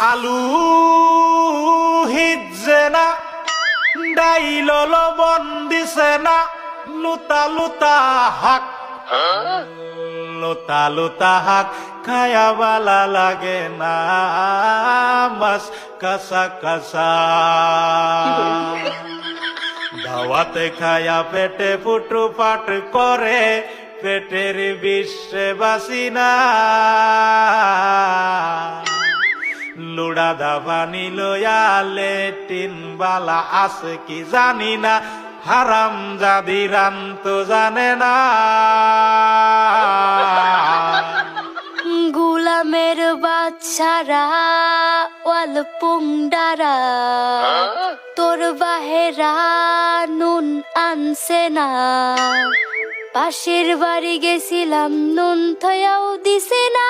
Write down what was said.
আলু হিজে না ডাইল লবণ দিছে না লুতা লুতা হাক লুতা লুতা হাক খায়া বালা লাগে না মাছ কাঁচা কাঁচা দাওয়াতে খায়া পেটে ফুটু পাট করে পেটের বিশ্বে বাসি না লুড়া দাবানি লয়া লেটিন বালা আছে কি জানি না হারাম জাদি রান তো জানে না গুলামের বাচ্চারা ওয়াল পুংডারা তোর বাহেরা নুন আনছে না পাশের বাড়ি গেছিলাম নুন থয়াও দিছে না